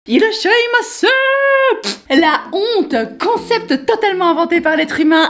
Irashaimase! La honte, concept totalement inventé par l'être humain,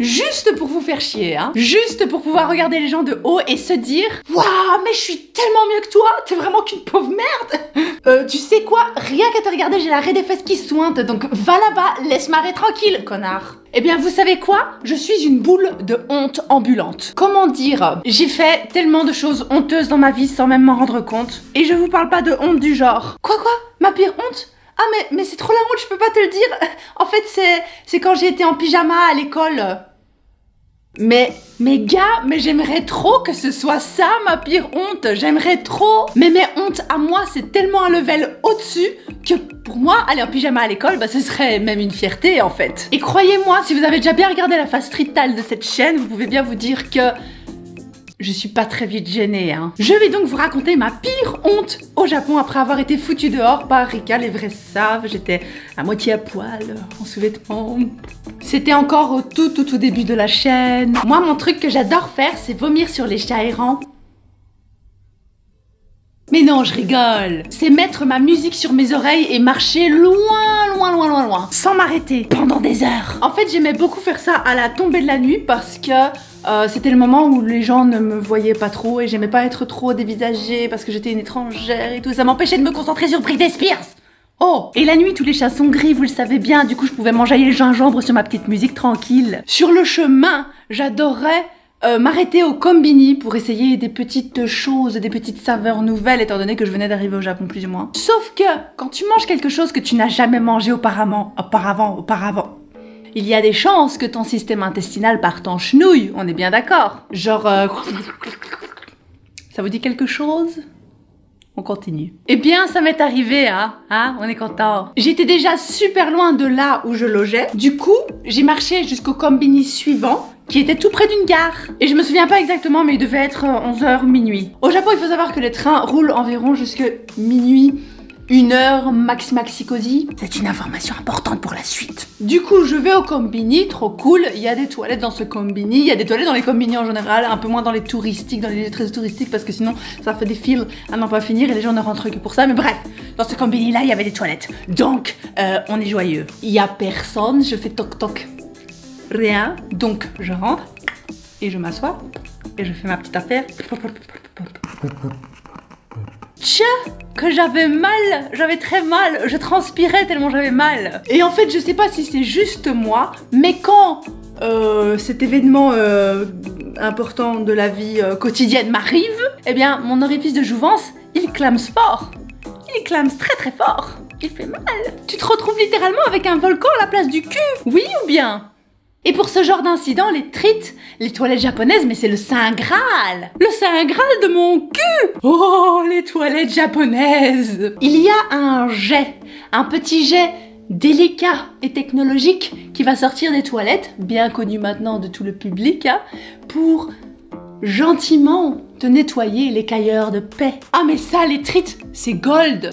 juste pour vous faire chier, hein. Juste pour pouvoir regarder les gens de haut et se dire « Waouh, mais je suis tellement mieux que toi, t'es vraiment qu'une pauvre merde !» Tu sais quoi? Rien qu'à te regarder, j'ai la raie des fesses qui sointe, donc va là-bas, laisse ma raie tranquille, connard. Eh bien, vous savez quoi? Je suis une boule de honte ambulante. Comment dire? J'ai fait tellement de choses honteuses dans ma vie sans même m'en rendre compte. Et je vous parle pas de honte du genre. Quoi? Ma pire honte? Ah mais c'est trop la honte, je peux pas te le dire. En fait, c'est quand j'ai été en pyjama à l'école. Mais gars, mais j'aimerais trop que ce soit ça ma pire honte. J'aimerais trop. Mais mes hontes à moi, c'est tellement un level au-dessus que pour moi, aller en pyjama à l'école, bah ce serait même une fierté en fait. Et croyez-moi, si vous avez déjà bien regardé la phase streetale de cette chaîne, vous pouvez bien vous dire que je suis pas très vite gênée, hein. Je vais donc vous raconter ma pire honte au Japon après avoir été foutue dehors par Rika, les vrais savent. J'étais à moitié à poil, en sous-vêtements. C'était encore au tout début de la chaîne. Moi, mon truc que j'adore faire, c'est vomir sur les chats errants. Mais non, je rigole. C'est mettre ma musique sur mes oreilles et marcher loin, sans m'arrêter, pendant des heures. En fait, j'aimais beaucoup faire ça à la tombée de la nuit parce que c'était le moment où les gens ne me voyaient pas trop et j'aimais pas être trop dévisagée parce que j'étais une étrangère et tout. Ça m'empêchait de me concentrer sur Britney Spears. Oh! Et la nuit, tous les chats sont gris, vous le savez bien. Du coup, je pouvais m'enjailler le gingembre sur ma petite musique tranquille. Sur le chemin, j'adorais m'arrêter au kombini pour essayer des petites choses, des petites saveurs nouvelles, étant donné que je venais d'arriver au Japon plus ou moins. Sauf que, quand tu manges quelque chose que tu n'as jamais mangé auparavant, il y a des chances que ton système intestinal parte en chenouille, on est bien d'accord. Genre, ça vous dit quelque chose? On continue. Eh bien, ça m'est arrivé, hein, on est content. J'étais déjà super loin de là où je logeais. Du coup, j'ai marché jusqu'au kombini suivant, qui était tout près d'une gare. Et je me souviens pas exactement, mais il devait être 11h, minuit. Au Japon, il faut savoir que les trains roulent environ jusque minuit, 1h, maxi cosy. C'est une information importante pour la suite. Du coup, je vais au kombini, trop cool. Il y a des toilettes dans ce kombini. Il y a des toilettes dans les kombini en général, un peu moins dans les touristiques, dans les lieux très touristiques, parce que sinon, ça fait des files à n'en pas finir et les gens ne rentrent que pour ça. Mais bref, dans ce kombini-là, il y avait des toilettes. Donc, on est joyeux. Il y a personne, je fais toc-toc. Rien. Donc, je rentre et je m'assois et je fais ma petite affaire. Tcha, que j'avais mal, j'avais très mal, je transpirais tellement j'avais mal. Et en fait, je sais pas si c'est juste moi, mais quand cet événement important de la vie quotidienne m'arrive, eh bien, mon orifice de jouvence, il clame fort. Il clame très fort. Il fait mal. Tu te retrouves littéralement avec un volcan à la place du cul. Oui ou bien? Et pour ce genre d'incident, les treats, les toilettes japonaises, mais c'est le Saint Graal! Le Saint Graal de mon cul! Oh, les toilettes japonaises! Il y a un petit jet délicat et technologique qui va sortir des toilettes, bien connu maintenant de tout le public, hein, pour gentiment te nettoyer les cailleurs de paix. Ah mais ça, les treats, c'est gold.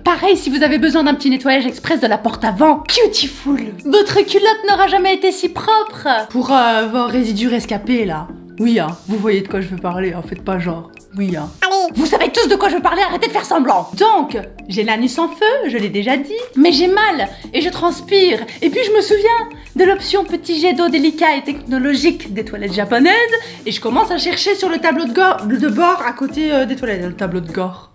Pareil si vous avez besoin d'un petit nettoyage express de la porte avant. Beautiful. Votre culotte n'aura jamais été si propre. Pour vos résidus rescapés là. Oui hein, vous voyez de quoi je veux parler, hein, faites pas genre. Oui hein. Allez. Vous savez tous de quoi je veux parler, arrêtez de faire semblant. Donc, j'ai l'anus en feu, je l'ai déjà dit, mais j'ai mal et je transpire. Et puis je me souviens de l'option petit jet d'eau délicat et technologique des toilettes japonaises et je commence à chercher sur le tableau de bord à côté des toilettes, le tableau de bord.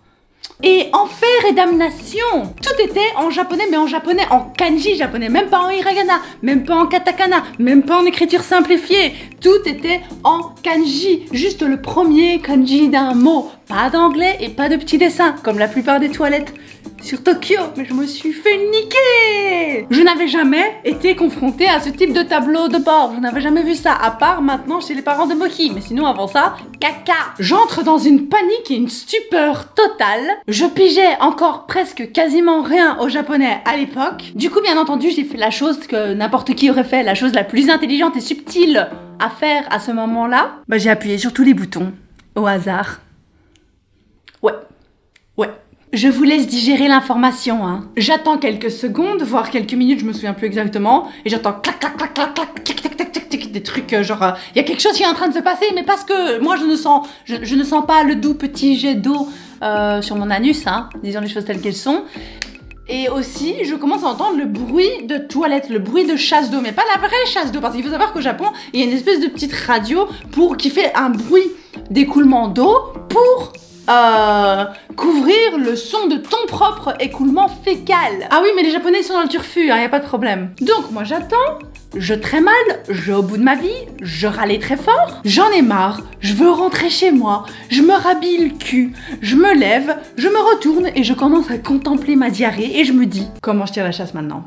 Et enfer et damnation, tout était en japonais, mais en japonais, en kanji japonais, même pas en hiragana, même pas en katakana, même pas en écriture simplifiée. Tout était en kanji, juste le premier kanji d'un mot. Pas d'anglais et pas de petits dessins, comme la plupart des toilettes sur Tokyo, mais je me suis fait niquer. Je n'avais jamais été confrontée à ce type de tableau de bord, je n'avais jamais vu ça, à part maintenant chez les parents de Moki, mais sinon avant ça, caca. J'entre dans une panique et une stupeur totale, je pigeais encore presque quasiment rien au japonais à l'époque. Du coup, bien entendu, j'ai fait la chose que n'importe qui aurait fait, la chose la plus intelligente et subtile à faire à ce moment-là. Bah, j'ai appuyé sur tous les boutons, au hasard. Ouais. Je vous laisse digérer l'information, hein. J'attends quelques secondes, voire quelques minutes, je me souviens plus exactement, et j'entends clac, des trucs genre, il y a quelque chose qui est en train de se passer, mais parce que moi je ne sens pas le doux petit jet d'eau sur mon anus, hein, disons les choses telles qu'elles sont. Et aussi, je commence à entendre le bruit de toilette, le bruit de chasse d'eau, mais pas la vraie chasse d'eau, parce qu'il faut savoir qu'au Japon, il y a une espèce de petite radio qui fait un bruit d'écoulement d'eau pour couvrir le son de ton propre écoulement fécal. Ah oui, mais les Japonais ils sont dans le turfu, hein, y a pas de problème. Donc moi j'attends, je trémale, je vais au bout de ma vie, je râlais très fort, j'en ai marre, je veux rentrer chez moi, je me rhabille le cul, je me lève, je me retourne et je commence à contempler ma diarrhée et je me dis, comment je tire la chasse maintenant?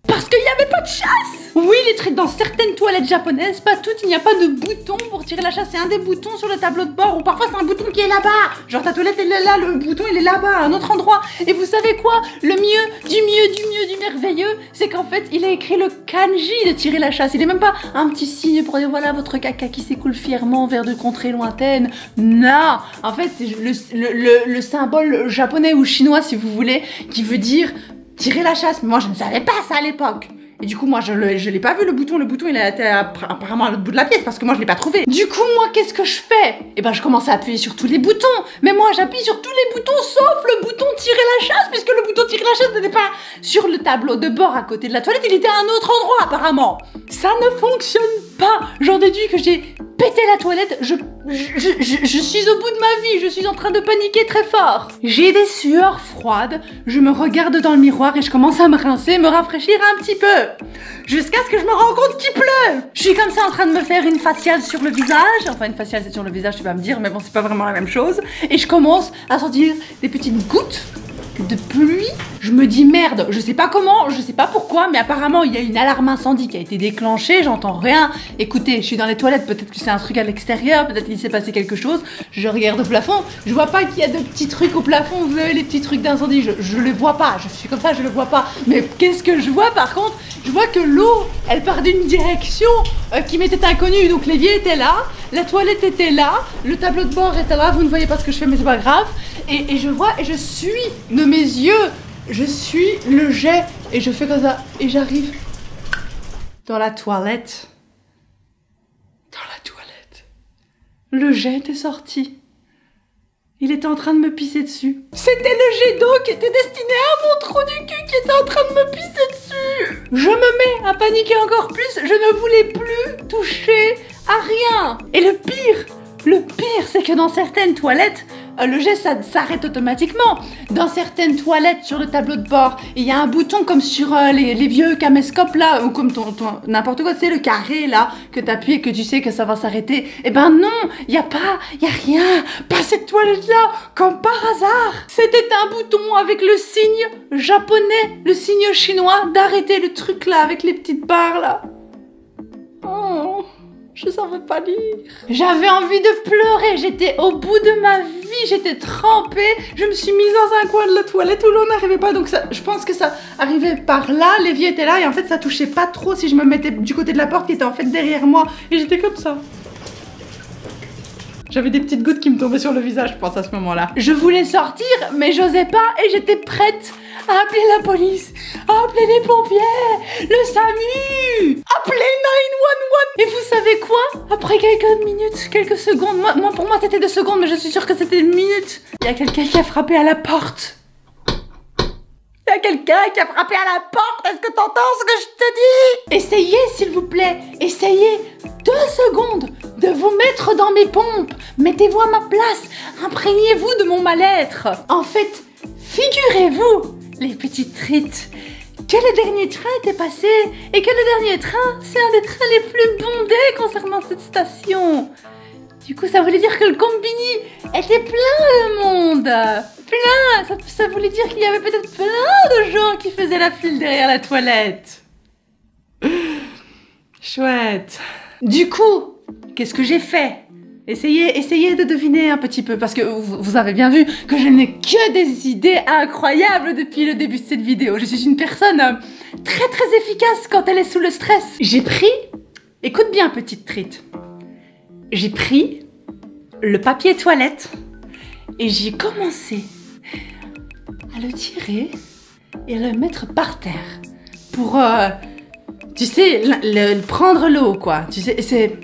Parce qu'il n'y avait pas de chasse! Oui, les trucs dans certaines toilettes japonaises, pas toutes, il n'y a pas de bouton pour tirer la chasse. C'est un des boutons sur le tableau de bord, ou parfois c'est un bouton qui est là-bas. Genre ta toilette elle est là, le bouton il est là-bas, à un autre endroit. Et vous savez quoi? Le mieux, du merveilleux, c'est qu'en fait il a écrit le kanji de tirer la chasse. Il n'est même pas un petit signe pour dire voilà votre caca qui s'écoule fièrement vers de contrées lointaines. Non! En fait c'est le symbole japonais ou chinois si vous voulez, qui veut dire tirer la chasse, mais moi je ne savais pas ça à l'époque. Et du coup moi je l'ai pas vu le bouton il a été apparemment à l'autre bout de la pièce parce que moi je l'ai pas trouvé. Du coup moi qu'est-ce que je fais? Et ben je commence à appuyer sur tous les boutons, mais moi j'appuie sur tous les boutons sauf le bouton tirer la chasse, puisque le bouton tirer la chasse n'était pas sur le tableau de bord à côté de la toilette, il était à un autre endroit apparemment. Ça ne fonctionne pas. J'en déduis que j'ai pété la toilette, je suis au bout de ma vie, je suis en train de paniquer très fort. J'ai des sueurs froides, je me regarde dans le miroir et je commence à me rincer, me rafraîchir un petit peu. Jusqu'à ce que je me rende compte qu'il pleut. Je suis comme ça en train de me faire une faciale sur le visage. Enfin une faciale c'est sur le visage tu vas me dire, mais bon c'est pas vraiment la même chose. Et je commence à sentir des petites gouttes de pluie. Je me dis merde, je sais pas comment, je sais pas pourquoi, mais apparemment il y a une alarme incendie qui a été déclenchée, j'entends rien. Écoutez, je suis dans les toilettes, peut-être que c'est un truc à l'extérieur, peut-être qu'il s'est passé quelque chose. Je regarde au plafond, je vois pas qu'il y a de petits trucs au plafond, vous savez les petits trucs d'incendie, je les vois pas, je suis comme ça, je le vois pas. Mais qu'est-ce que je vois par contre? Je vois que l'eau, elle part d'une direction qui m'était inconnue, donc l'évier était là, la toilette était là, le tableau de bord était là, vous ne voyez pas ce que je fais mais c'est pas grave. Et je vois et je suis de mes yeux, je suis le jet et je fais comme ça et j'arrive dans la toilette. Dans la toilette. Le jet était sorti. Il était en train de me pisser dessus. C'était le jet d'eau qui était destiné à mon trou du cul qui était en train de me pisser dessus. Je me mets à paniquer encore plus. Je ne voulais plus toucher à rien. Et le pire, c'est que dans certaines toilettes, le jet s'arrête automatiquement. Dans certaines toilettes sur le tableau de bord, il y a un bouton comme sur les vieux caméscopes là, ou comme n'importe quoi, tu sais, le carré là, que t'appuies et que tu sais que ça va s'arrêter. Eh ben non, y a rien, pas cette toilette là, comme par hasard. C'était un bouton avec le signe japonais, le signe chinois d'arrêter le truc là, avec les petites barres là. Oh. Je savais pas lire. J'avais envie de pleurer, j'étais au bout de ma vie, j'étais trempée. Je me suis mise dans un coin de la toilette où l'eau n'arrivait pas, donc ça, je pense que ça arrivait par là, l'évier était là et en fait ça touchait pas trop si je me mettais du côté de la porte qui était en fait derrière moi et j'étais comme ça. J'avais des petites gouttes qui me tombaient sur le visage, je pense, à ce moment-là. Je voulais sortir, mais j'osais pas et j'étais prête à appeler la police, à appeler les pompiers, le SAMU, appeler 911. Et vous savez quoi? Après quelques minutes, quelques secondes, pour moi c'était 2 secondes, mais je suis sûre que c'était une minute. Il y a quelqu'un qui a frappé à la porte. Il y a quelqu'un qui a frappé à la porte. Est-ce que t'entends ce que je te dis? Essayez, s'il vous plaît. Essayez 2 secondes de vous mettre dans mes pompes. Mettez-vous à ma place. Imprégnez-vous de mon mal-être. En fait, figurez-vous, les petites trites, que le dernier train était passé et que le dernier train, c'est un des trains les plus bondés concernant cette station. Du coup, ça voulait dire que le combini était plein de monde. Plein. Ça voulait dire qu'il y avait peut-être plein de gens qui faisaient la file derrière la toilette. Chouette. Du coup, qu'est-ce que j'ai fait? Essayez de deviner un petit peu, parce que vous avez bien vu que je n'ai que des idées incroyables depuis le début de cette vidéo. Je suis une personne très très efficace quand elle est sous le stress. J'ai pris, écoute bien petite trite, j'ai pris le papier toilette et j'ai commencé à le tirer et à le mettre par terre pour, tu sais, prendre l'eau quoi. Tu sais, c'est...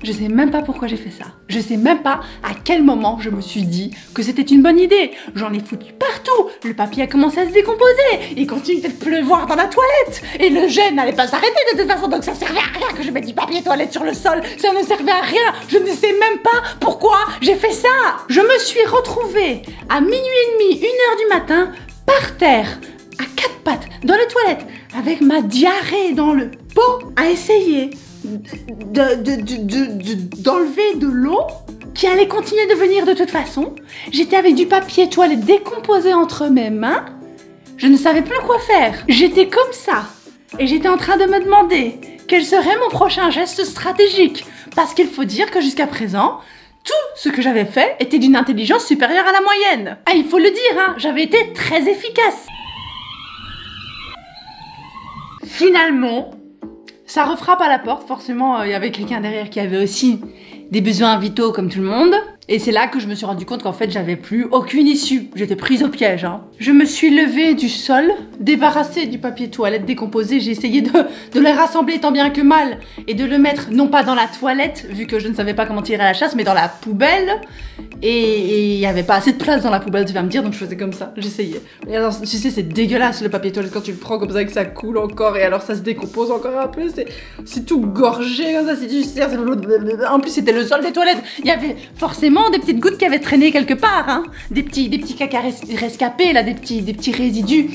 Je sais même pas pourquoi j'ai fait ça. Je sais même pas à quel moment je me suis dit que c'était une bonne idée. J'en ai foutu partout. Le papier a commencé à se décomposer. Il continue de pleuvoir dans la toilette. Et le jet n'allait pas s'arrêter de toute façon, donc ça servait à rien que je mette du papier toilette sur le sol. Ça ne servait à rien. Je ne sais même pas pourquoi j'ai fait ça. Je me suis retrouvée à minuit et demi, 1h du matin, par terre, à quatre pattes, dans les toilettes, avec ma diarrhée dans le pot, à essayer d'enlever de l'eau qui allait continuer de venir de toute façon. J'étais avec du papier toilette décomposé entre mes mains. Je ne savais plus quoi faire. J'étais comme ça. Et j'étais en train de me demander quel serait mon prochain geste stratégique. Parce qu'il faut dire que jusqu'à présent, tout ce que j'avais fait était d'une intelligence supérieure à la moyenne. Ah, il faut le dire, hein, j'avais été très efficace. Finalement, ça refrappe à la porte. Forcément, il y avait quelqu'un derrière qui avait aussi des besoins vitaux comme tout le monde. Et c'est là que je me suis rendu compte qu'en fait, j'avais plus aucune issue. J'étais prise au piège. Hein. Je me suis levée du sol, débarrassée du papier toilette décomposé. J'ai essayé de le rassembler tant bien que mal et de le mettre non pas dans la toilette, vu que je ne savais pas comment tirer à la chasse, mais dans la poubelle. Et il n'y avait pas assez de place dans la poubelle, tu vas me dire, donc je faisais comme ça. J'essayais. Et alors, tu sais, c'est dégueulasse le papier toilette quand tu le prends comme ça et que ça coule encore et alors ça se décompose encore un peu. C'est tout gorgé comme ça. Si tu serres, en plus, c'était le sol des toilettes. Il y avait forcément des petites gouttes qui avaient traîné quelque part, hein. Des petits caca rescapés, là, des petits résidus.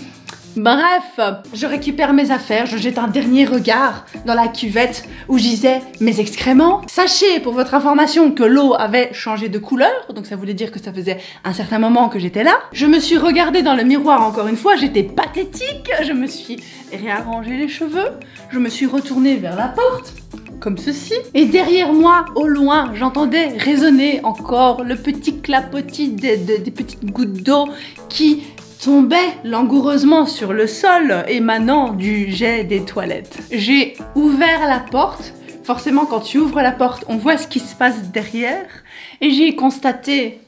Bref, je récupère mes affaires, je jette un dernier regard dans la cuvette où je disais mes excréments. Sachez, pour votre information, que l'eau avait changé de couleur, donc ça voulait dire que ça faisait un certain moment que j'étais là. Je me suis regardée dans le miroir encore une fois, j'étais pathétique, je me suis réarrangé les cheveux, je me suis retournée vers la porte, comme ceci. Et derrière moi, au loin, j'entendais résonner encore le petit clapotis des petites gouttes d'eau qui tombait langoureusement sur le sol émanant du jet des toilettes. J'ai ouvert la porte. Forcément, quand tu ouvres la porte, on voit ce qui se passe derrière. Et j'ai constaté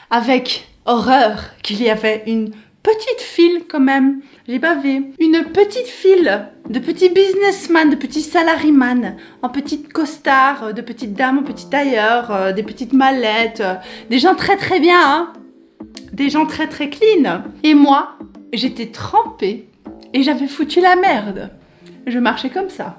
avec horreur qu'il y avait une petite file quand même. J'ai bavé. Une petite file de petits businessmen, de petits salaryman, en petites costards, de petites dames en petits tailleurs, des petites mallettes, des gens très très bien, hein. Des gens très très clean. Et moi, j'étais trempée et j'avais foutu la merde. Je marchais comme ça.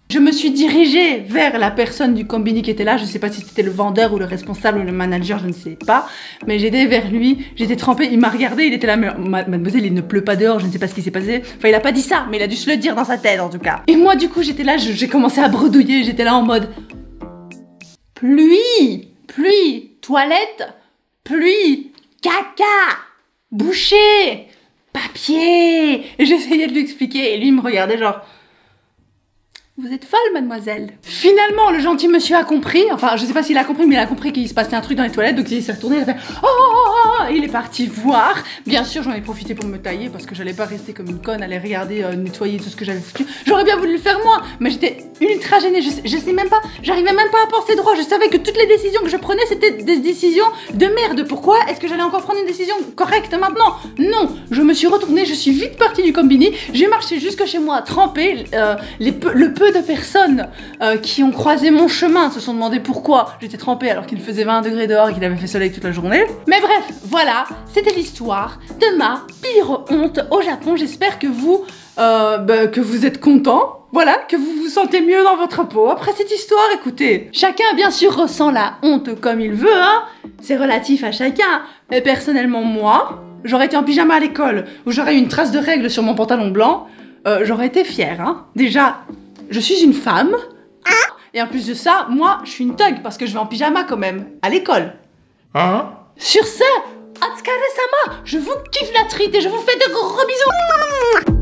Je me suis dirigée vers la personne du combini qui était là. Je ne sais pas si c'était le vendeur ou le responsable ou le manager, je ne sais pas. Mais j'étais vers lui, j'étais trempée, il m'a regardé, il était là, mais mademoiselle, il ne pleut pas dehors, je ne sais pas ce qui s'est passé. Enfin, il a pas dit ça, mais il a dû se le dire dans sa tête en tout cas. Et moi, du coup, j'étais là, j'ai commencé à bredouiller, j'étais là en mode... Pluie, pluie, toilette, pluie, caca, boucher, papier. Et j'essayais de lui expliquer et lui il me regardait genre... Vous êtes folle, mademoiselle. Finalement, le gentil monsieur a compris. Enfin, je sais pas s'il a compris, mais il a compris qu'il se passait un truc dans les toilettes. Donc il s'est retourné, il a fait oh, oh, oh, oh. Il est parti voir. Bien sûr, j'en ai profité pour me tailler parce que j'allais pas rester comme une conne, aller regarder, nettoyer tout ce que j'avais foutu. J'aurais bien voulu le faire moi, mais j'étais ultra gênée. Je sais même pas, j'arrivais même pas à penser droit. Je savais que toutes les décisions que je prenais, c'était des décisions de merde. Pourquoi est-ce que j'allais encore prendre une décision correcte maintenant? Non, je me suis retournée, je suis vite partie du combini. J'ai marché jusque chez moi, trempée. Le peu de personnes qui ont croisé mon chemin se sont demandé pourquoi j'étais trempée alors qu'il faisait 20 degrés dehors et qu'il avait fait soleil toute la journée. Mais bref, voilà, c'était l'histoire de ma pire honte au Japon. J'espère que vous êtes contents. Voilà, que vous vous sentez mieux dans votre peau. Après cette histoire, écoutez, chacun bien sûr ressent la honte comme il veut, hein. C'est relatif à chacun. Mais personnellement, moi, j'aurais été en pyjama à l'école où j'aurais eu une trace de règle sur mon pantalon blanc. J'aurais été fière, hein. Déjà, je suis une femme, et en plus de ça, moi, je suis une thug parce que je vais en pyjama quand même, à l'école. Hein? Sur ce, Otsukare-sama, je vous kiffe la trite et je vous fais de gros bisous.